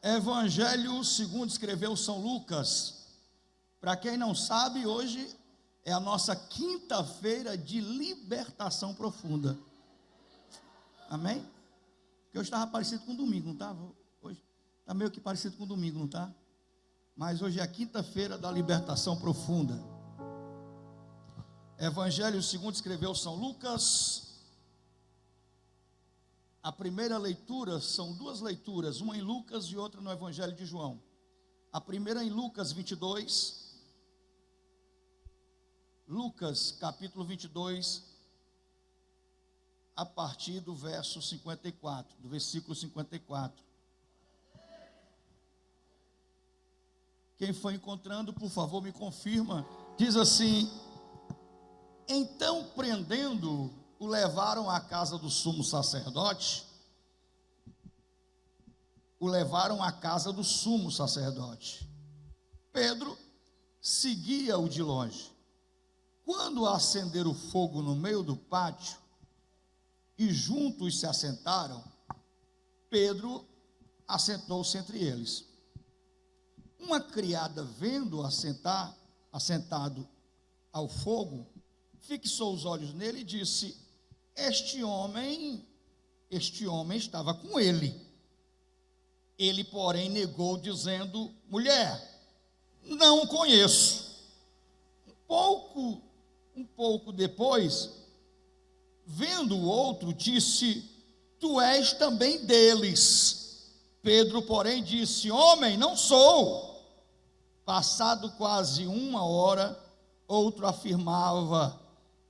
Evangelho segundo escreveu São Lucas. Para quem não sabe, hoje é a nossa quinta-feira de libertação profunda. Amém? Porque hoje estava parecido com domingo, não estava? Hoje está meio que parecido com domingo, não está? Mas hoje é a quinta-feira da libertação profunda. Evangelho segundo escreveu São Lucas. A primeira leitura, são duas leituras, uma em Lucas e outra no Evangelho de João. A primeira em Lucas 22, Lucas capítulo 22, a partir do verso 54, do versículo 54. Quem foi encontrando, por favor, me confirma. Diz assim: então, prendendo, o levaram à casa do sumo sacerdote. O levaram à casa do sumo sacerdote. Pedro seguia-o de longe. Quando acenderam o fogo no meio do pátio e juntos se assentaram, Pedro assentou-se entre eles. Uma criada, vendo-o assentado ao fogo, fixou os olhos nele e disse: Este homem estava com ele. Ele, porém, negou, dizendo: mulher, não o conheço. Um pouco depois, vendo o outro, disse: tu és também deles. Pedro, porém, disse: homem, não sou. Passado quase uma hora, outro afirmava: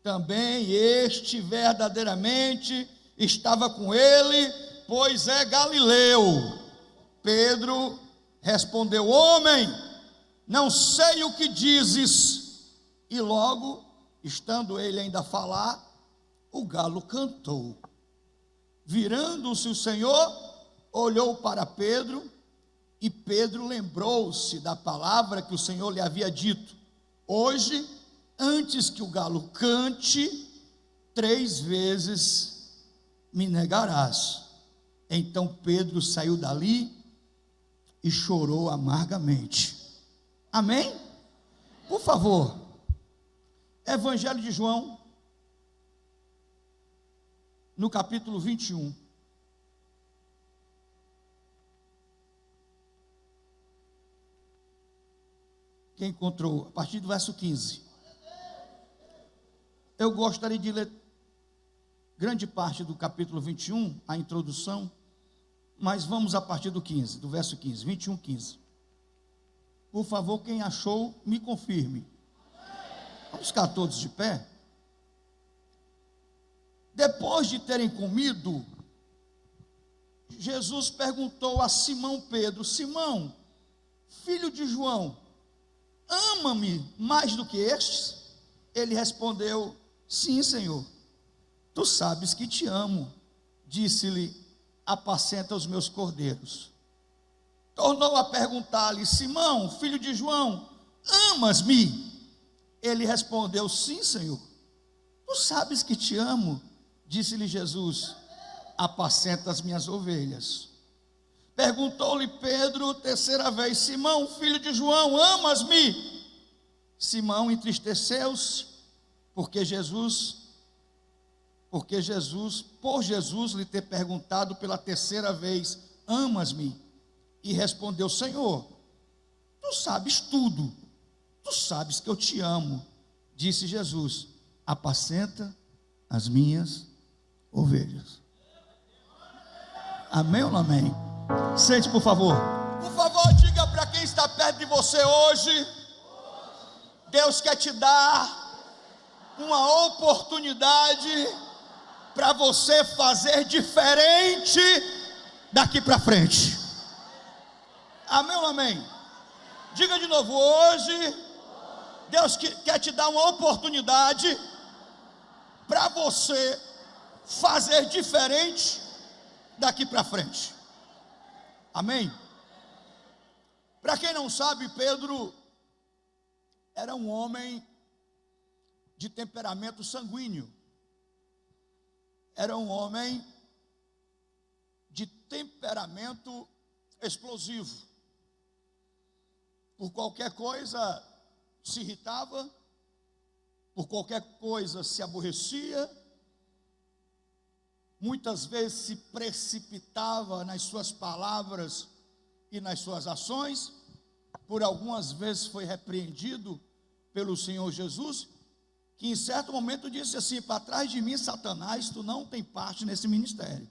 também este verdadeiramente estava com ele, pois é galileu. Pedro respondeu: homem, não sei o que dizes. E logo, estando ele ainda a falar, o galo cantou. Virando-se o Senhor, olhou para Pedro, e Pedro lembrou-se da palavra que o Senhor lhe havia dito: hoje, antes que o galo cante, 3 vezes me negarás. Então Pedro saiu dali e chorou amargamente. Amém? Por favor, Evangelho de João, no capítulo 21. Quem encontrou? A partir do verso 15. Eu gostaria de ler grande parte do capítulo 21, a introdução, mas vamos a partir do 15, do verso 15, 21, 15. Por favor, quem achou, me confirme. Vamos ficar todos de pé. Depois de terem comido, Jesus perguntou a Simão Pedro: Simão, filho de João, ama-me mais do que estes? Ele respondeu: sim, Senhor, tu sabes que te amo. Disse-lhe: apacenta os meus cordeiros. Tornou a perguntar-lhe: Simão, filho de João, amas-me? Ele respondeu: sim, Senhor, tu sabes que te amo. Disse-lhe Jesus: apacenta as minhas ovelhas. Perguntou-lhe Pedro terceira vez: Simão, filho de João, amas-me? Simão entristeceu-se, por Jesus lhe ter perguntado pela terceira vez: amas-me? E respondeu: Senhor, tu sabes tudo, tu sabes que eu te amo. Disse Jesus: apacenta as minhas ovelhas. Amém ou não amém? Sente, por favor. Por favor, diga para quem está perto de você hoje: Deus quer te dar uma oportunidade para você fazer diferente daqui para frente. Amém ou amém? Diga de novo: hoje Deus quer te dar uma oportunidade para você fazer diferente daqui para frente. Amém? Para quem não sabe, Pedro era um homem de temperamento sanguíneo. Era um homem de temperamento explosivo. Por qualquer coisa se irritava, por qualquer coisa se aborrecia, muitas vezes se precipitava nas suas palavras e nas suas ações, por algumas vezes foi repreendido pelo Senhor Jesus, que em certo momento disse assim: para trás de mim, Satanás, tu não tem parte nesse ministério.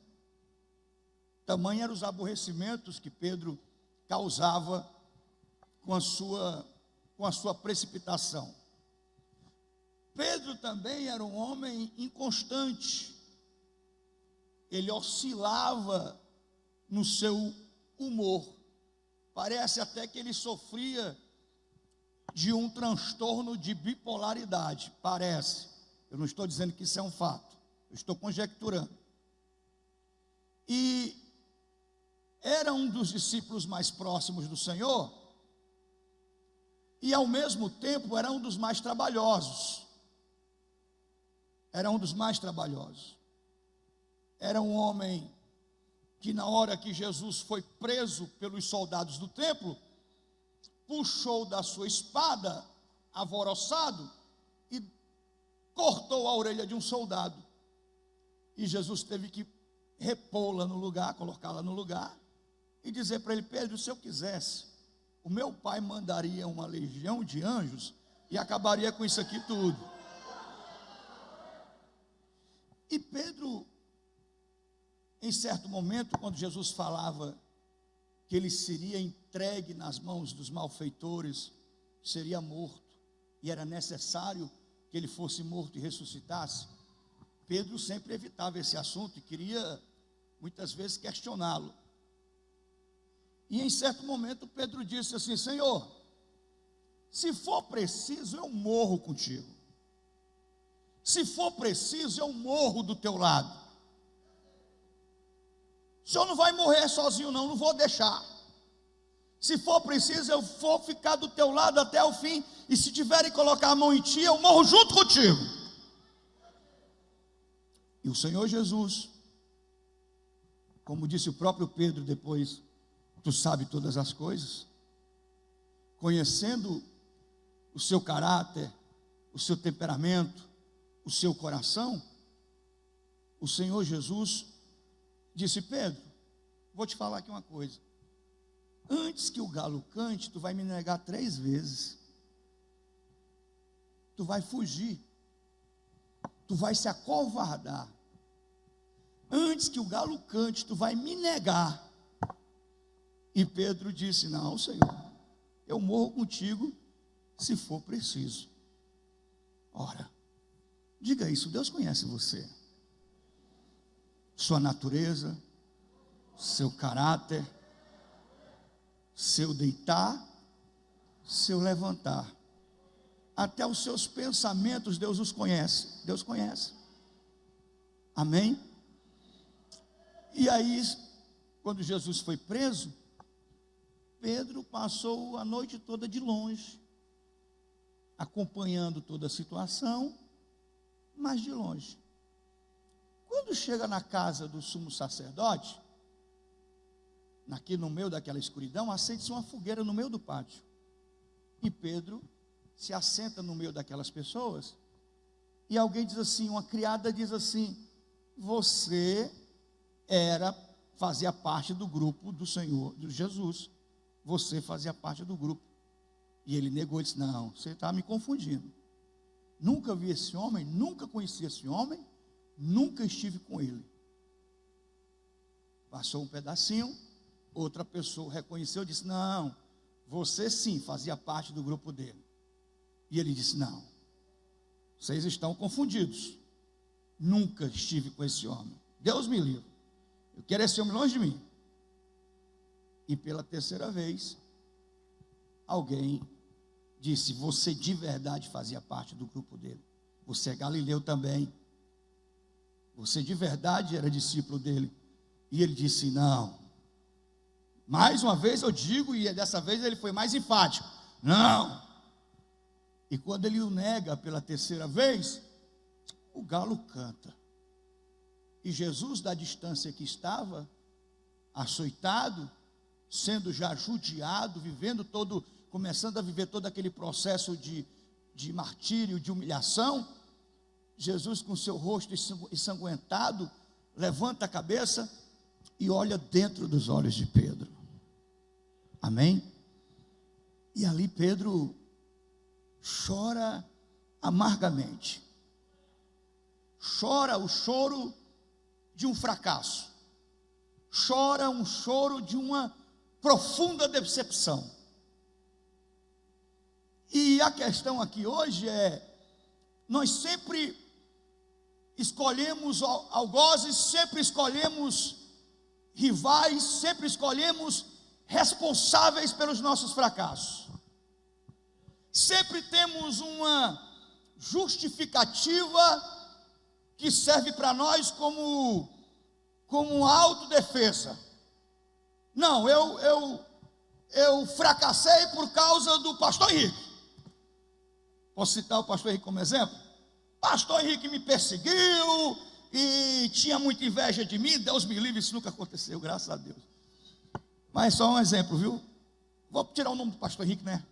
Tamanho eram os aborrecimentos que Pedro causava com a sua precipitação. Pedro também era um homem inconstante, ele oscilava no seu humor, parece até que ele sofria de um transtorno de bipolaridade, parece, eu não estou dizendo que isso é um fato, eu estou conjecturando. E era um dos discípulos mais próximos do Senhor, e ao mesmo tempo era um dos mais trabalhosos, era um homem que na hora que Jesus foi preso pelos soldados do templo, puxou da sua espada, alvoroçado, e cortou a orelha de um soldado, e Jesus teve que repô-la no lugar, colocá-la no lugar, e dizer para ele: Pedro, se eu quisesse, o meu pai mandaria uma legião de anjos, e acabaria com isso aqui tudo. E Pedro, em certo momento, quando Jesus falava que ele seria entregue nas mãos dos malfeitores, seria morto, e era necessário que ele fosse morto e ressuscitasse, Pedro sempre evitava esse assunto e queria muitas vezes questioná-lo. E em certo momento Pedro disse assim: Senhor, se for preciso eu morro contigo, se for preciso eu morro do teu lado. O senhor não vai morrer sozinho não vou deixar. Se for preciso eu vou ficar do teu lado até o fim, e se tiverem que colocar a mão em ti, eu morro junto contigo. E o Senhor Jesus, como disse o próprio Pedro depois, tu sabe todas as coisas, conhecendo o seu caráter, o seu temperamento, o seu coração, o Senhor Jesus disse: Pedro, vou te falar aqui uma coisa, antes que o galo cante, tu vai me negar 3 vezes, tu vai fugir, tu vai se acovardar, antes que o galo cante, tu vai me negar. E Pedro disse: não, Senhor, eu morro contigo se for preciso. Ora, diga isso, Deus conhece você, sua natureza, seu caráter, seu deitar, seu levantar, até os seus pensamentos Deus os conhece, Deus conhece, amém? E aí, quando Jesus foi preso, Pedro passou a noite toda de longe, acompanhando toda a situação, mas de longe. Quando chega na casa do sumo sacerdote, aqui no meio daquela escuridão, acende-se uma fogueira no meio do pátio, e Pedro se assenta no meio daquelas pessoas, e alguém diz assim, uma criada diz assim: você fazia parte do grupo do Senhor, de Jesus, você fazia parte do grupo. E ele negou, disse: não, você está me confundindo, nunca vi esse homem, nunca conheci esse homem, nunca estive com ele. Passou um pedacinho, outra pessoa reconheceu, disse: não, você sim fazia parte do grupo dele. E ele disse: não, vocês estão confundidos, nunca estive com esse homem, Deus me livre, eu quero esse homem longe de mim. E pela terceira vez, alguém disse: você de verdade fazia parte do grupo dele, você é galileu também, você de verdade era discípulo dele. E ele disse: não. Mais uma vez eu digo, e dessa vez ele foi mais enfático: não. E quando ele o nega pela terceira vez, o galo canta. E Jesus, da distância que estava, açoitado, sendo já judiado, começando a viver todo aquele processo de martírio, de humilhação, Jesus, com seu rosto ensanguentado, levanta a cabeça e olha dentro dos olhos de Pedro. Amém? E ali Pedro chora amargamente. Chora o choro de um fracasso. Chora um choro de uma profunda decepção. E a questão aqui hoje é: nós sempre escolhemos algozes, sempre escolhemos rivais, sempre escolhemos responsáveis pelos nossos fracassos. Sempre temos uma justificativa que serve para nós como autodefesa. Não, eu fracassei por causa do pastor Henrique. Posso citar o pastor Henrique como exemplo? Pastor Henrique me perseguiu e tinha muita inveja de mim. Deus me livre, isso nunca aconteceu, graças a Deus. Mas só um exemplo, viu? Vou tirar o nome do pastor Henrique, né?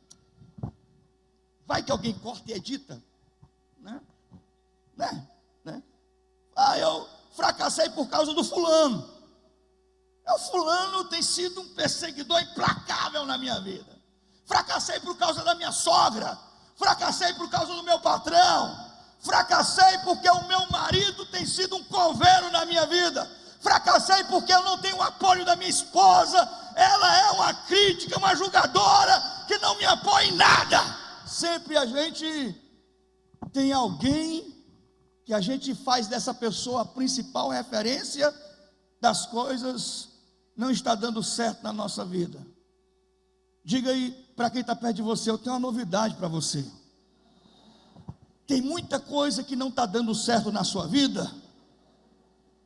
Vai que alguém corta e edita, né? Eu fracassei por causa do fulano. O fulano tem sido um perseguidor implacável na minha vida. Fracassei por causa da minha sogra. Fracassei por causa do meu patrão. Fracassei porque o meu marido tem sido um coveiro na minha vida. Fracassei porque eu não tenho o apoio da minha esposa. Ela é uma crítica, uma julgadora que não me apoia em nada. Sempre a gente tem alguém que a gente faz dessa pessoa a principal referência das coisas não está dando certo na nossa vida. Diga aí para quem está perto de você: eu tenho uma novidade para você. Tem muita coisa que não está dando certo na sua vida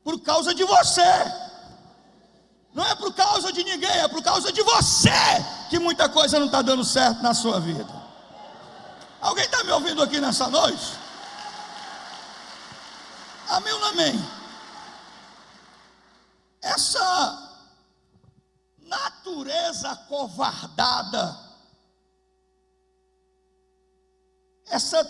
por causa de você. Não é por causa de ninguém, é por causa de você que muita coisa não está dando certo na sua vida. Alguém está me ouvindo aqui nessa noite? Amém ou não amém? Essa natureza acovardada, essa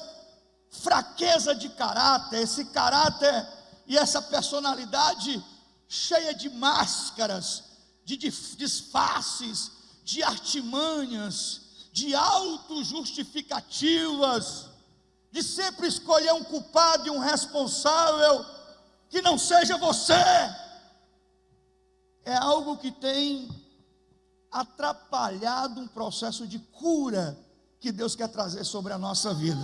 fraqueza de caráter, esse caráter e essa personalidade cheia de máscaras, de disfarces, de artimanhas, de autojustificativas, de sempre escolher um culpado e um responsável que não seja você, é algo que tem atrapalhado um processo de cura que Deus quer trazer sobre a nossa vida.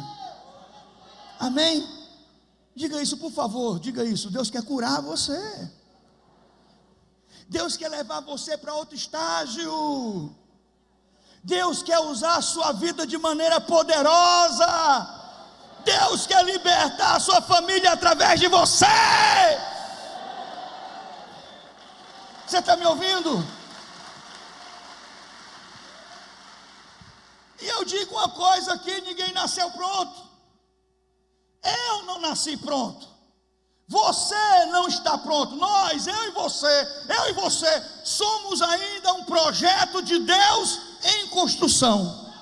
Amém? Diga isso, por favor, diga isso. Deus quer curar você. Deus quer levar você para outro estágio. Deus quer usar a sua vida de maneira poderosa. Deus quer libertar a sua família através de você. Você está me ouvindo? E eu digo uma coisa aqui: ninguém nasceu pronto. Eu não nasci pronto. Você não está pronto. Nós, eu e você, somos ainda um projeto de Deus em construção.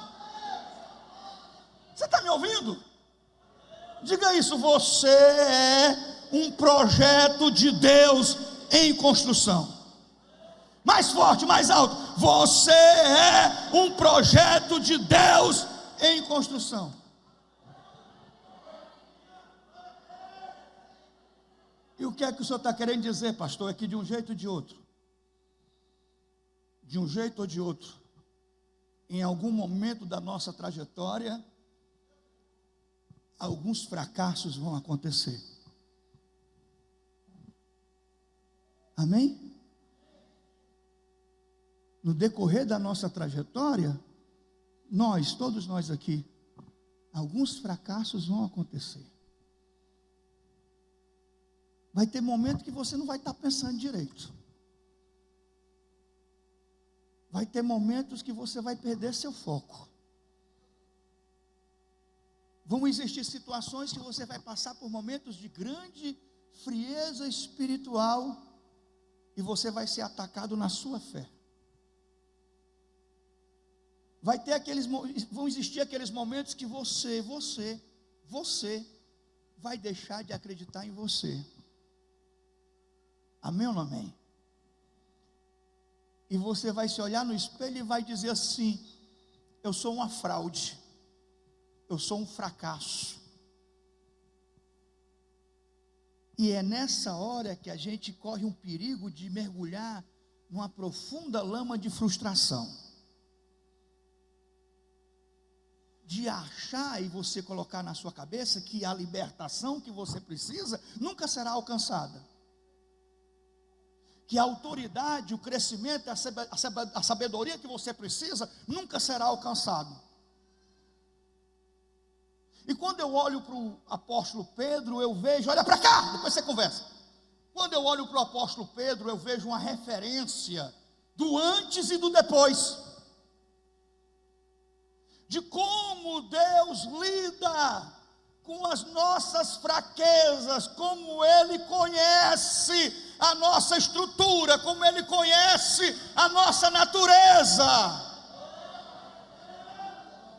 Você está me ouvindo? Diga isso: você é um projeto de Deus em construção. Mais forte, mais alto: você é um projeto de Deus em construção. E o que é que o senhor está querendo dizer, pastor? É que de um jeito ou de outro, em algum momento da nossa trajetória, alguns fracassos vão acontecer. Amém? No decorrer da nossa trajetória, todos nós aqui, alguns fracassos vão acontecer. Vai ter momento que você não vai estar pensando direito. Vai ter momentos que você vai perder seu foco. Vão existir situações que você vai passar por momentos de grande frieza espiritual e você vai ser atacado na sua fé. vão existir aqueles momentos que você vai deixar de acreditar em você. Amém ou não amém? E você vai se olhar no espelho e vai dizer assim: eu sou uma fraude, eu sou um fracasso. E é nessa hora que a gente corre um perigo de mergulhar numa profunda lama de frustração, de achar e você colocar na sua cabeça que a libertação que você precisa nunca será alcançada, que a autoridade, o crescimento, a sabedoria que você precisa nunca será alcançado. E quando eu olho para o apóstolo Pedro, eu vejo, olha para cá, depois você conversa. Quando eu olho para o apóstolo Pedro, eu vejo uma referência do antes e do depois, de como Deus lida com as nossas fraquezas, como Ele conhece a nossa estrutura, como Ele conhece a nossa natureza.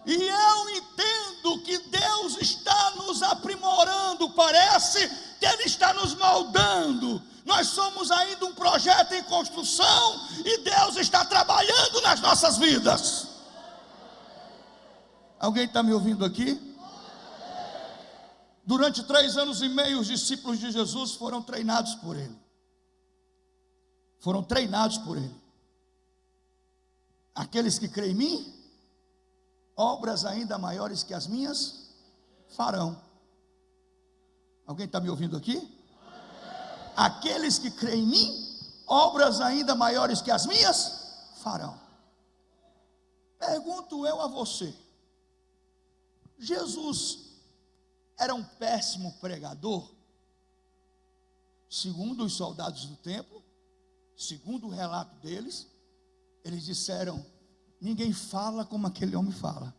E eu entendo que Deus está nos aprimorando, parece que Ele está nos moldando. Nós somos ainda um projeto em construção e Deus está trabalhando nas nossas vidas. Alguém está me ouvindo aqui? Durante 3 anos e meio, os discípulos de Jesus foram treinados por Ele. Foram treinados por Ele. Aqueles que creem em mim, obras ainda maiores que as minhas farão. Alguém está me ouvindo aqui? Aqueles que creem em mim, obras ainda maiores que as minhas farão. Pergunto eu a você: Jesus era um péssimo pregador? Segundo os soldados do templo, segundo o relato deles, eles disseram: ninguém fala como aquele homem fala.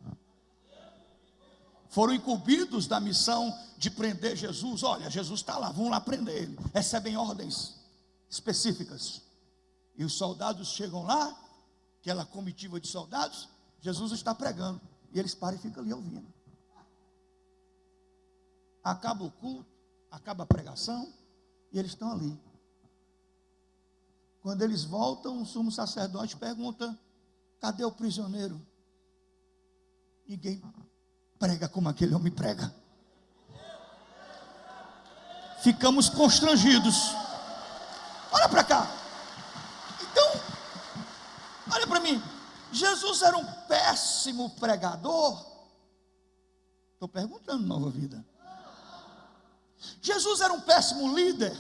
Foram incumbidos da missão de prender Jesus. Olha, Jesus está lá, vão lá prender ele. Recebem ordens específicas. E os soldados chegam lá, aquela comitiva de soldados, Jesus está pregando. E eles param e ficam ali ouvindo. Acaba o culto, acaba a pregação, e eles estão ali. Quando eles voltam, o sumo sacerdote pergunta: cadê o prisioneiro? Ninguém prega como aquele homem prega. Ficamos constrangidos. Olha para cá. Então, olha para mim. Jesus era um péssimo pregador? Estou perguntando, Nova Vida. Jesus era um péssimo líder?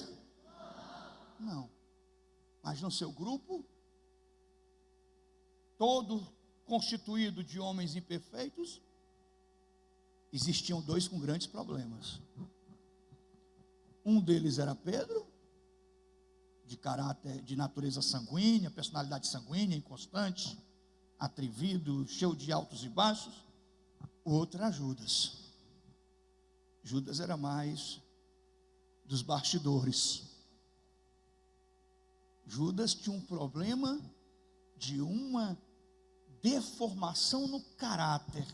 Não. Mas no seu grupo, todo constituído de homens imperfeitos, existiam 2 com grandes problemas. Um deles era Pedro, de caráter, de natureza sanguínea, personalidade sanguínea, inconstante, atrevido, cheio de altos e baixos. O outro era Judas. Judas era mais dos bastidores. Judas tinha um problema de uma deformação no caráter.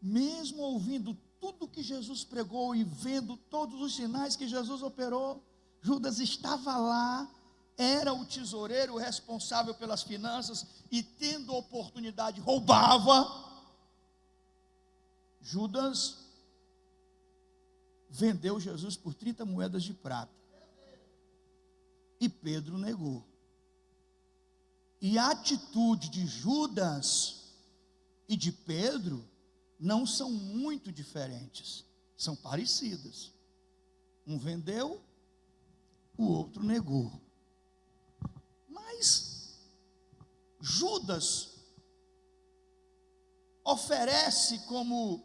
Mesmo ouvindo tudo que Jesus pregou e vendo todos os sinais que Jesus operou, Judas estava lá, era o tesoureiro responsável pelas finanças e, tendo oportunidade, roubava. Judas vendeu Jesus por 30 moedas de prata. E Pedro negou. E a atitude de Judas e de Pedro não são muito diferentes, são parecidas. Um vendeu, o outro negou. Mas Judas oferece, como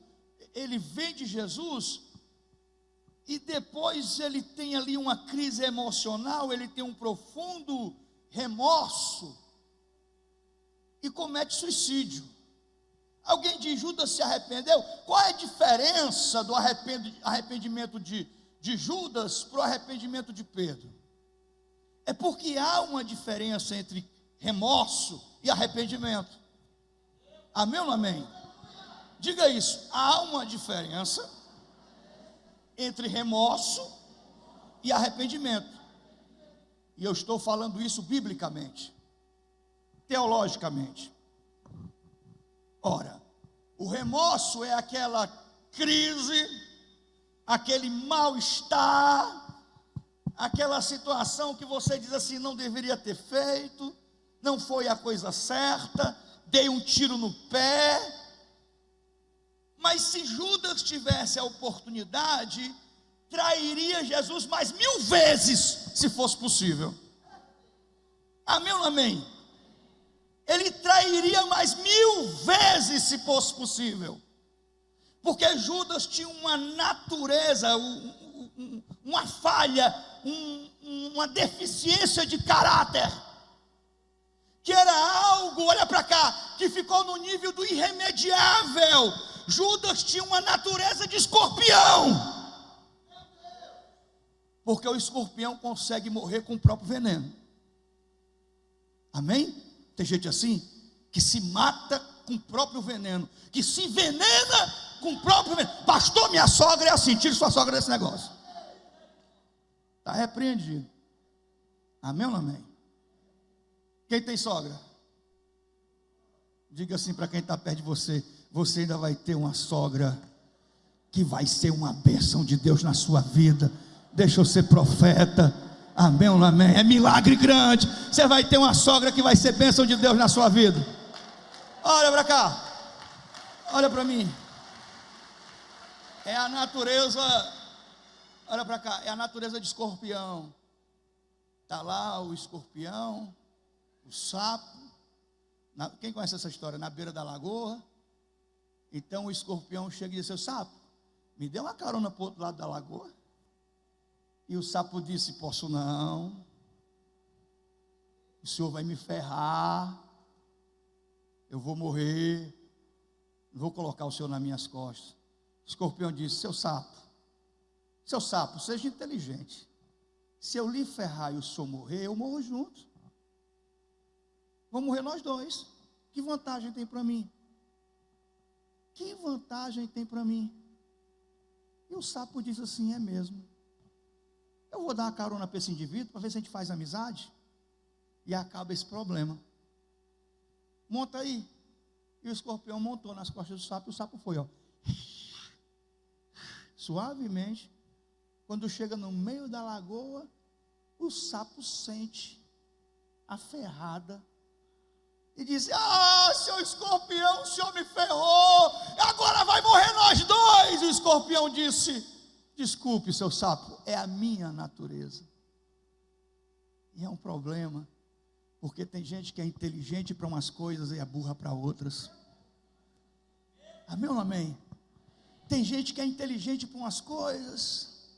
ele vende Jesus, e depois ele tem ali uma crise emocional, ele tem um profundo remorso e comete suicídio. Alguém diz: Judas se arrependeu? Qual é a diferença do arrependimento de Judas para o arrependimento de Pedro? É porque há uma diferença entre remorso e arrependimento. Amém ou não amém? Diga isso. Há uma diferença entre remorso e arrependimento. E eu estou falando isso biblicamente, teologicamente. Ora, o remorso é aquela crise, aquele mal-estar, aquela situação que você diz assim, não deveria ter feito, não foi a coisa certa, dei um tiro no pé. Mas se Judas tivesse a oportunidade, trairia Jesus mais 1000 vezes, se fosse possível. Amém ou não amém? Ele trairia mais 1000 vezes, se fosse possível. Porque Judas tinha uma natureza, uma falha, uma deficiência de caráter, que era algo, olha para cá, que ficou no nível do irremediável. Judas tinha uma natureza de escorpião, porque o escorpião consegue morrer com o próprio veneno. Amém? Tem gente assim, que se mata com o próprio veneno, que se envenena com o próprio veneno. Pastor, minha sogra é assim, tire sua sogra desse negócio. Está repreendido. Amém ou não amém? Quem tem sogra? Diga assim para quem está perto de você: você ainda vai ter uma sogra que vai ser uma bênção de Deus na sua vida. Deixa eu ser profeta. Amém ou não amém? É milagre grande. Você vai ter uma sogra que vai ser bênção de Deus na sua vida. Olha para cá, olha para mim. É a natureza, olha para cá, é a natureza de escorpião. Está lá o escorpião, o sapo. Quem conhece essa história? Na beira da lagoa. Então o escorpião chega e diz: seu sapo, me dê uma carona para o outro lado da lagoa. E o sapo disse: posso não, o senhor vai me ferrar, eu vou morrer, vou colocar o senhor nas minhas costas. O escorpião disse: seu sapo, seja inteligente. Se eu lhe ferrar e o senhor morrer, eu morro junto. Vamos morrer nós dois. Que vantagem tem para mim? Que vantagem tem para mim? E o sapo diz assim: é mesmo. Eu vou dar uma carona para esse indivíduo, para ver se a gente faz amizade, e acaba esse problema. Monta aí. E o escorpião montou nas costas do sapo, e o sapo foi, ó, suavemente. Quando chega no meio da lagoa, o sapo sente a ferrada e diz: ah, seu escorpião, o senhor me ferrou, agora vai morrer nós dois. O escorpião disse: desculpe, seu sapo, é a minha natureza. E é um problema, porque tem gente que é inteligente para umas coisas e é burra para outras. Amém ou não amém? Tem gente que é inteligente para umas coisas,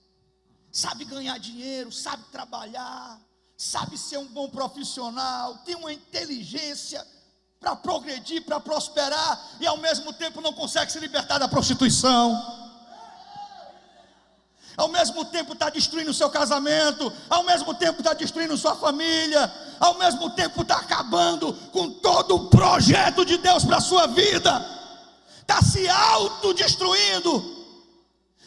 sabe ganhar dinheiro, sabe trabalhar, sabe ser um bom profissional, tem uma inteligência para progredir, para prosperar, e ao mesmo tempo não consegue se libertar da prostituição. Ao mesmo tempo está destruindo o seu casamento, ao mesmo tempo está destruindo sua família, ao mesmo tempo está acabando com todo o projeto de Deus para a sua vida, está se autodestruindo.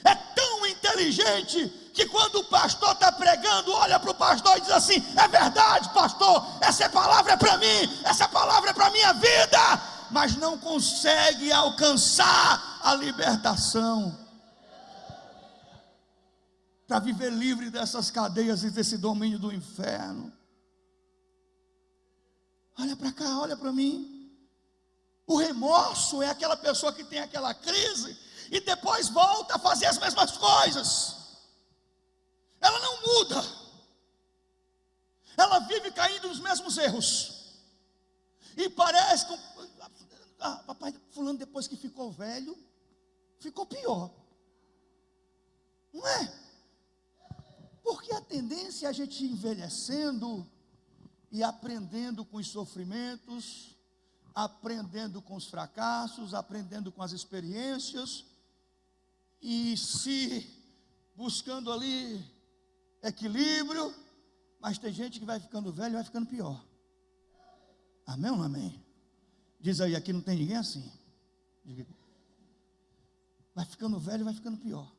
É tão inteligente que quando o pastor está pregando, olha para o pastor e diz assim: é verdade, pastor, essa palavra é para mim, essa palavra é para a minha vida, mas não consegue alcançar a libertação para viver livre dessas cadeias e desse domínio do inferno. Olha para cá, olha para mim. O remorso é aquela pessoa que tem aquela crise e depois volta a fazer as mesmas coisas. Ela não muda, ela vive caindo nos mesmos erros, e parece que papai fulano, depois que ficou velho, ficou pior, não é? Porque a tendência é a gente ir envelhecendo e aprendendo com os sofrimentos, aprendendo com os fracassos, aprendendo com as experiências, e se buscando ali equilíbrio. Mas tem gente que vai ficando velho e vai ficando pior. Amém ou não amém? Diz aí, aqui não tem ninguém assim. Vai ficando velho, vai ficando pior.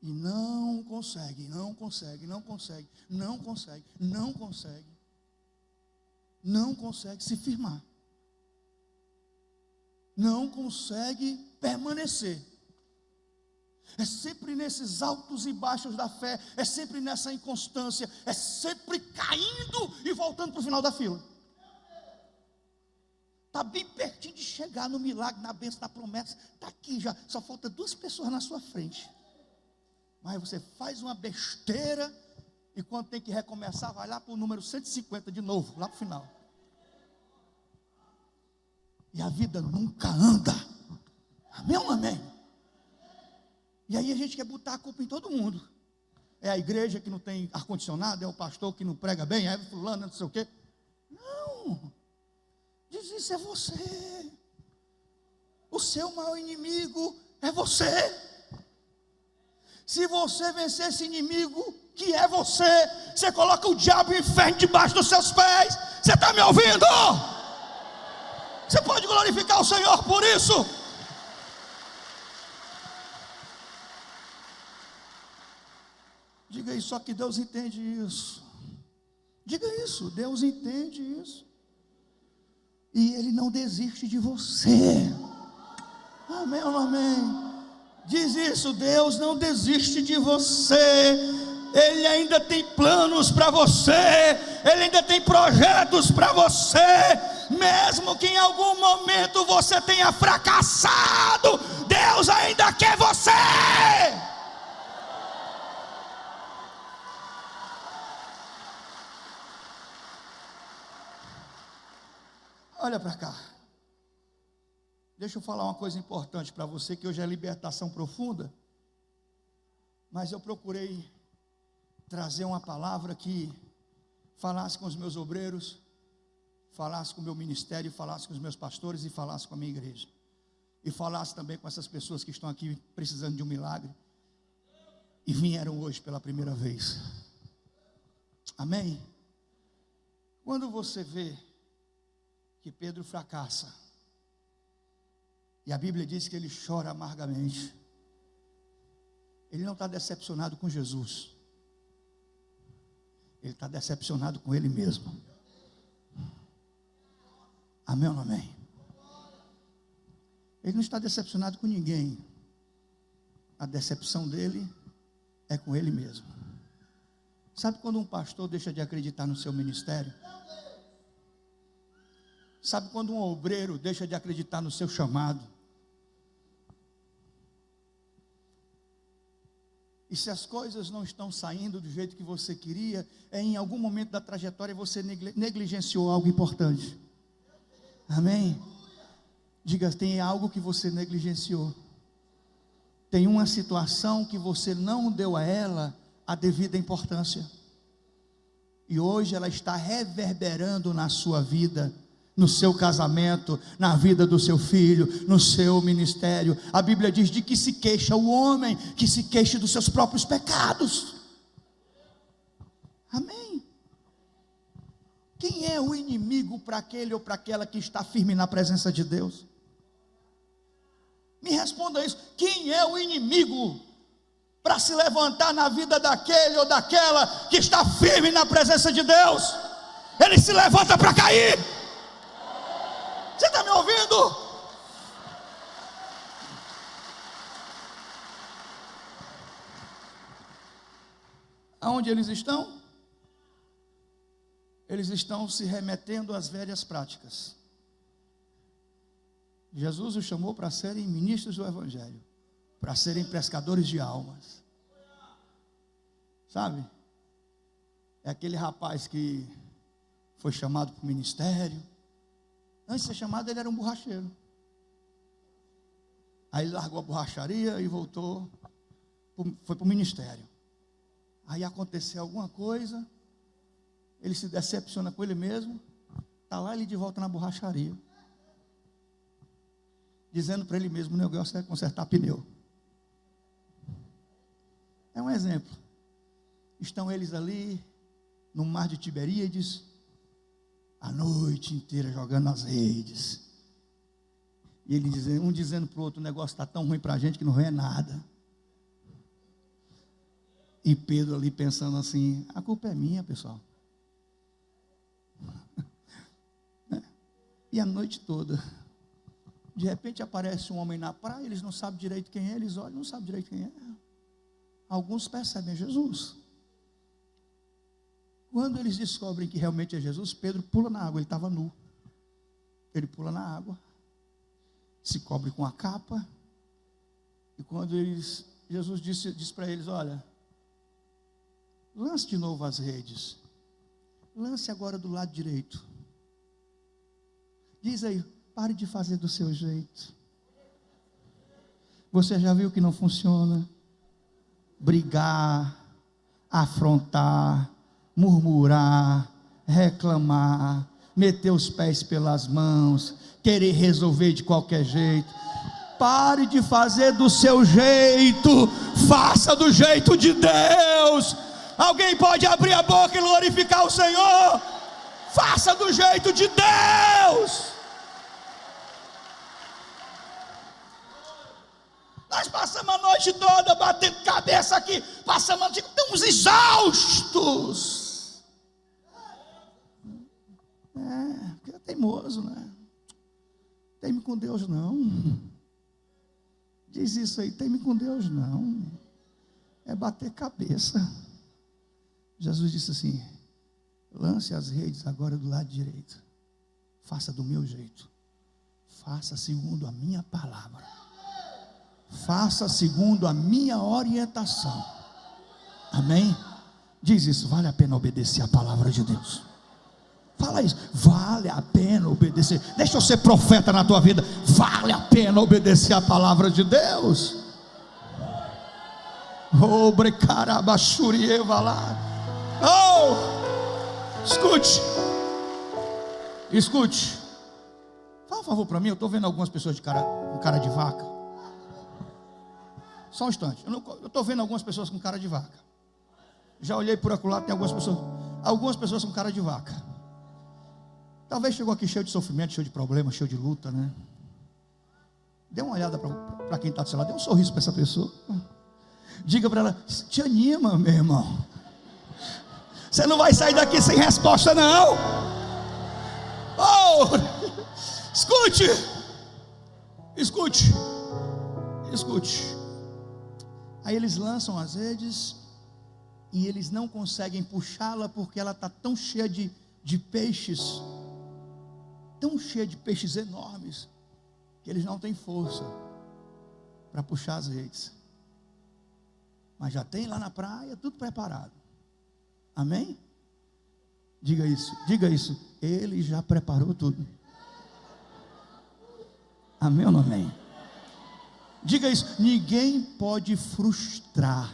E não consegue, não consegue, não consegue, não consegue, não consegue. Não consegue se firmar. Não consegue permanecer. É sempre nesses altos e baixos da fé, é sempre nessa inconstância, é sempre caindo e voltando para o final da fila. Está bem pertinho de chegar no milagre, na bênção, na promessa. Está aqui já, só falta 2 pessoas na sua frente. Mas você faz uma besteira, e quando tem que recomeçar, vai lá para o número 150 de novo, lá para o final. E a vida nunca anda. Amém ou não amém? E aí a gente quer botar a culpa em todo mundo. É a igreja que não tem ar-condicionado, é o pastor que não prega bem, é fulano, não sei o quê. Não. Diz isso, é você. O seu maior inimigo é você. Se você vencer esse inimigo, que é você, você coloca o diabo e o inferno debaixo dos seus pés. Você está me ouvindo? Você pode glorificar o Senhor por isso? Diga isso, só que Deus entende isso. Diga isso, Deus entende isso. E Ele não desiste de você. Amém ou não amém? Diz isso, Deus não desiste de você. Ele ainda tem planos para você. Ele ainda tem projetos para você. Mesmo que em algum momento você tenha fracassado, Deus ainda quer você. Olha para cá. Deixa eu falar uma coisa importante para você, que hoje é libertação profunda. Mas eu procurei trazer uma palavra que falasse com os meus obreiros, falasse com o meu ministério, falasse com os meus pastores e falasse com a minha igreja. E falasse também com essas pessoas que estão aqui precisando de um milagre e vieram hoje pela primeira vez. Amém? Quando você vê que Pedro fracassa, e a Bíblia diz que ele chora amargamente, ele não está decepcionado com Jesus, ele está decepcionado com ele mesmo. Amém ou não amém? Ele não está decepcionado com ninguém. A decepção dele é com ele mesmo. Sabe quando um pastor deixa de acreditar no seu ministério? Sabe quando um obreiro deixa de acreditar no seu chamado? E se as coisas não estão saindo do jeito que você queria, é em algum momento da trajetória você negligenciou algo importante. Amém? Diga, tem algo que você negligenciou. Tem uma situação que você não deu a ela a devida importância. E hoje ela está reverberando na sua vida, no seu casamento, na vida do seu filho, no seu ministério. A Bíblia diz: de que se queixa o homem, que se queixe dos seus próprios pecados. Amém? Quem é o inimigo para aquele ou para aquela que está firme na presença de Deus? Me responda isso. Quem é o inimigo para se levantar na vida daquele ou daquela que está firme na presença de Deus? Ele se levanta para cair. Você está me ouvindo? Aonde eles estão? Eles estão se remetendo às velhas práticas. Jesus os chamou para serem ministros do Evangelho, para serem pescadores de almas. Sabe? É aquele rapaz que foi chamado para o ministério. Antes de ser chamado, ele era um borracheiro. Aí ele largou a borracharia e voltou, foi para o ministério. Aí aconteceu alguma coisa, ele se decepciona com ele mesmo, está lá ele de volta na borracharia, dizendo para ele mesmo: o negócio é consertar pneu. É um exemplo. Estão eles ali, no mar de Tiberíades, à noite inteira jogando as redes. E ele dizendo, um dizendo para o outro: o negócio está tão ruim para a gente que não vem nada. E Pedro ali pensando assim: a culpa é minha, pessoal. E a noite toda, de repente aparece um homem na praia, eles não sabem direito quem é, eles olham, não sabem direito quem é. Alguns percebem Jesus. Quando eles descobrem que realmente é Jesus, Pedro pula na água, ele estava nu. Ele pula na água, se cobre com a capa, e quando Jesus disse para eles: olha, lance de novo as redes, lance agora do lado direito. Diz aí, pare de fazer do seu jeito. Você já viu que não funciona? Brigar, afrontar, murmurar, reclamar, meter os pés pelas mãos, querer resolver de qualquer jeito. Pare de fazer do seu jeito, faça do jeito de Deus. Alguém pode abrir a boca e glorificar o Senhor? Faça do jeito de Deus. Nós passamos a noite toda batendo cabeça aqui, passamos a noite, estamos exaustos. Porque é teimoso, né? Teme com Deus não. Diz isso aí, teme com Deus não. É bater cabeça. Jesus disse assim: lance as redes agora do lado direito. Faça do meu jeito. Faça segundo a minha palavra. Faça segundo a minha orientação. Amém? Diz isso, vale a pena obedecer a palavra de Deus. Fala isso, vale a pena obedecer. Deixa eu ser profeta na tua vida. Vale a pena obedecer a palavra de Deus. Oh, escute. Fala um favor para mim, eu estou vendo algumas pessoas com cara de vaca. Só um instante, eu estou vendo algumas pessoas com cara de vaca. Já olhei por acolá, tem algumas pessoas com cara de vaca. Talvez chegou aqui cheio de sofrimento, cheio de problemas, cheio de luta, né? Dê uma olhada para quem está do seu lado, dê um sorriso para essa pessoa. Diga para ela: te anima, meu irmão. Você não vai sair daqui sem resposta, não. Oh, escute. Aí eles lançam as redes e eles não conseguem puxá-la porque ela está tão cheia de peixes, tão cheia de peixes enormes, que eles não têm força para puxar as redes. Mas já tem lá na praia tudo preparado. Amém? Diga isso. Ele já preparou tudo. Amém ou não amém? Diga isso. Ninguém pode frustrar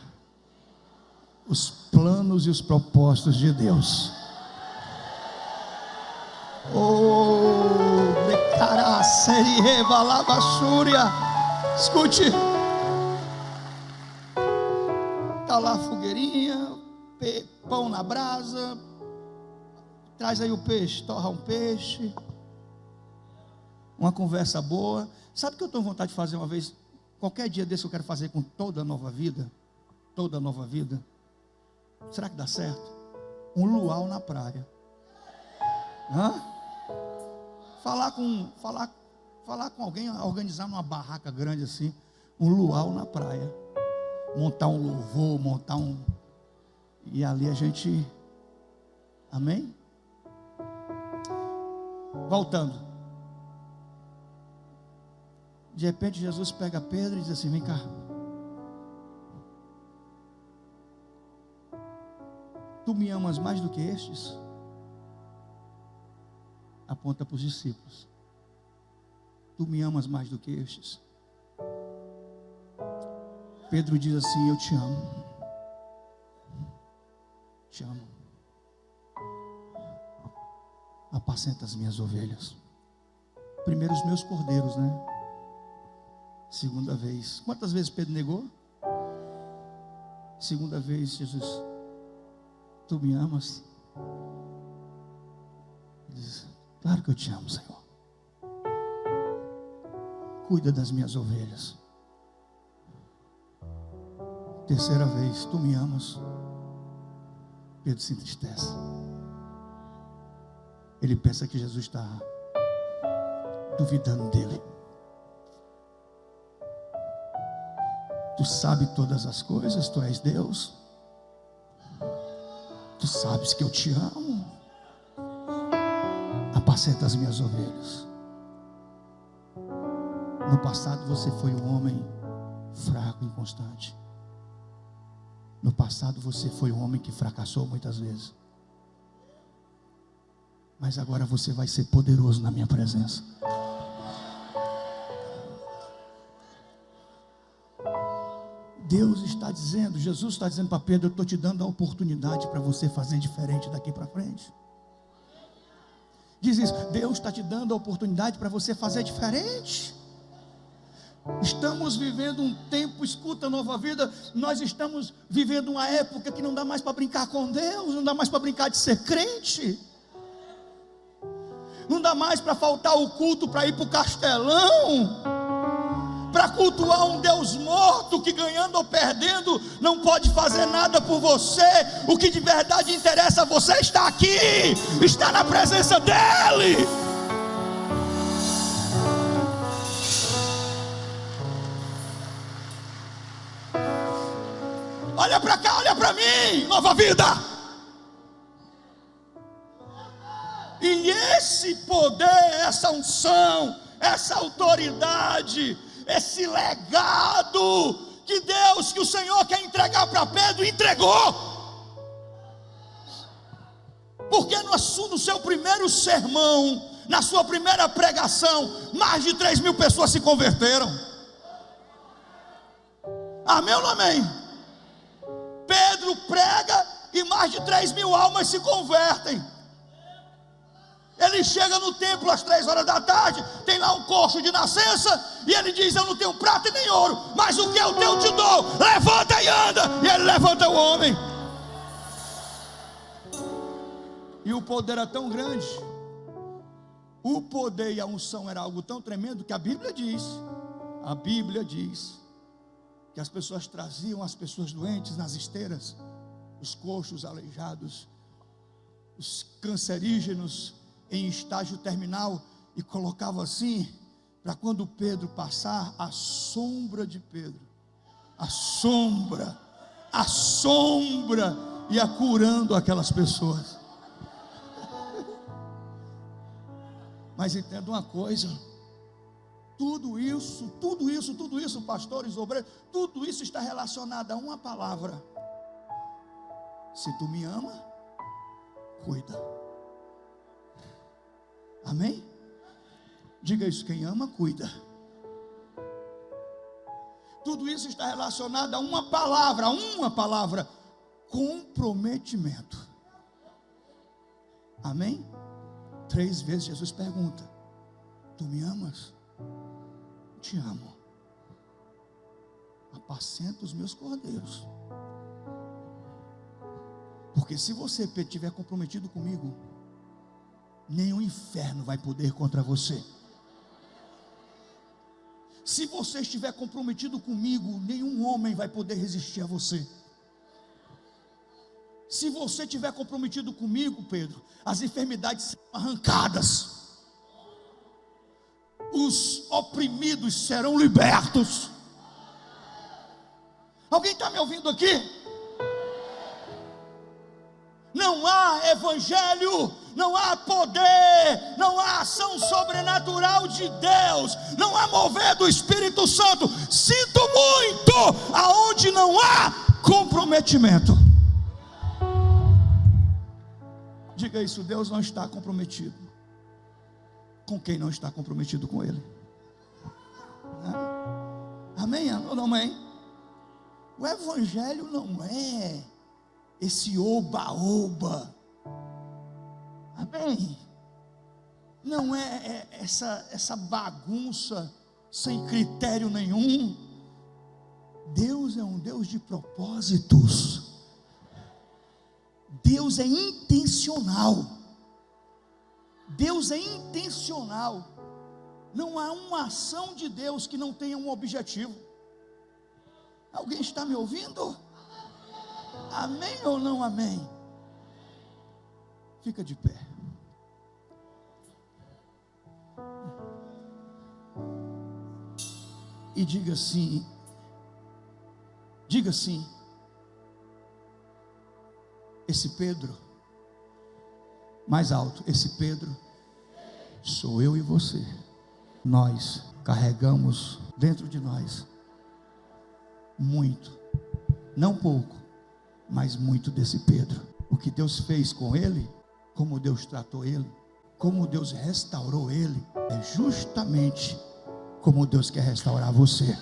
os planos e os propósitos de Deus. Escute. Está lá a fogueirinha, pão na brasa. Traz aí o peixe, torra um peixe. Uma conversa boa. Sabe o que eu estou com vontade de fazer uma vez? Qualquer dia desse eu quero fazer com toda a nova vida. Toda a nova vida. Será que dá certo? Um luau na praia. Falar com alguém, organizar uma barraca grande assim. Um luau na praia. Montar um louvor, e ali a gente... Amém? Voltando. De repente Jesus pega Pedro e diz assim: vem cá. Tu me amas mais do que estes? Aponta para os discípulos. Tu me amas mais do que estes? Pedro diz assim: eu te amo. Te amo. Apacenta as minhas ovelhas. Primeiro os meus cordeiros, né? Segunda vez. Quantas vezes Pedro negou? Segunda vez, Jesus: tu me amas? Diz: claro que eu te amo, Senhor. Cuida das minhas ovelhas. Terceira vez: tu me amas. Pedro se entristece. Ele pensa que Jesus está duvidando dele. Tu sabes todas as coisas, tu és Deus. Tu sabes que eu te amo. Apacenta as minhas ovelhas. No passado você foi um homem fraco e inconstante. No passado você foi um homem que fracassou muitas vezes. Mas agora você vai ser poderoso na minha presença. Deus está dizendo, Jesus está dizendo para Pedro: eu estou te dando a oportunidade para você fazer diferente daqui para frente. Diz isso: Deus está te dando a oportunidade para você fazer diferente. Estamos vivendo um tempo, escuta, Nova Vida, nós estamos vivendo uma época que não dá mais para brincar com Deus, não dá mais para brincar de ser crente, não dá mais para faltar o culto para ir para o castelão, para cultuar um Deus morto que, ganhando ou perdendo, não pode fazer nada por você. O que de verdade interessa a você está aqui, está na presença dEle. Olha para cá, olha para mim, Nova Vida. E esse poder, essa unção, essa autoridade, esse legado que Deus, que o Senhor quer entregar para Pedro, entregou. Porque no seu primeiro sermão, na sua primeira pregação, mais de 3.000 pessoas se converteram. Amém ou não amém? Pedro prega e mais de 3.000 almas se convertem. Ele chega no templo às 3 horas da tarde, tem lá um coxo de nascença, e ele diz: eu não tenho prata e nem ouro, mas o que eu tenho te dou, levanta e anda. E ele levanta o homem. E o poder era tão grande, o poder e a unção era algo tão tremendo, que a Bíblia diz que as pessoas traziam as pessoas doentes nas esteiras, os coxos, aleijados, os cancerígenos em estágio terminal, e colocava assim, para quando Pedro passar, a sombra de Pedro, a sombra ia curando aquelas pessoas. Mas entenda uma coisa: tudo isso, pastores, obreiros, tudo isso está relacionado a uma palavra: se tu me ama, cuida. Amém? Diga isso: quem ama, cuida. Tudo isso está relacionado a uma palavra: comprometimento. Amém? 3 vezes Jesus pergunta: tu me amas? Te amo. Apacenta os meus cordeiros. Porque se você estiver comprometido comigo, nenhum inferno vai poder contra você. Se você estiver comprometido comigo, nenhum homem vai poder resistir a você. Se você estiver comprometido comigo, Pedro, as enfermidades serão arrancadas, os oprimidos serão libertos. Alguém está me ouvindo aqui? Não há evangelho, não há poder, não há ação sobrenatural de Deus, não há mover do Espírito Santo, sinto muito, aonde não há comprometimento. Diga isso: Deus não está comprometido com quem não está comprometido com Ele. Amém ou não amém? O evangelho não é esse oba-oba. Amém? Não é essa bagunça sem critério nenhum. Deus é um Deus de propósitos. Deus é intencional. Deus é intencional. Não há uma ação de Deus que não tenha um objetivo. Alguém está me ouvindo? Amém ou não amém? Fica de pé. E diga assim, esse Pedro, mais alto, esse Pedro, sou eu e você. Nós carregamos dentro de nós muito, não pouco, mas muito desse Pedro. O que Deus fez com ele, como Deus tratou ele, como Deus restaurou ele, é justamente como Deus quer restaurar você.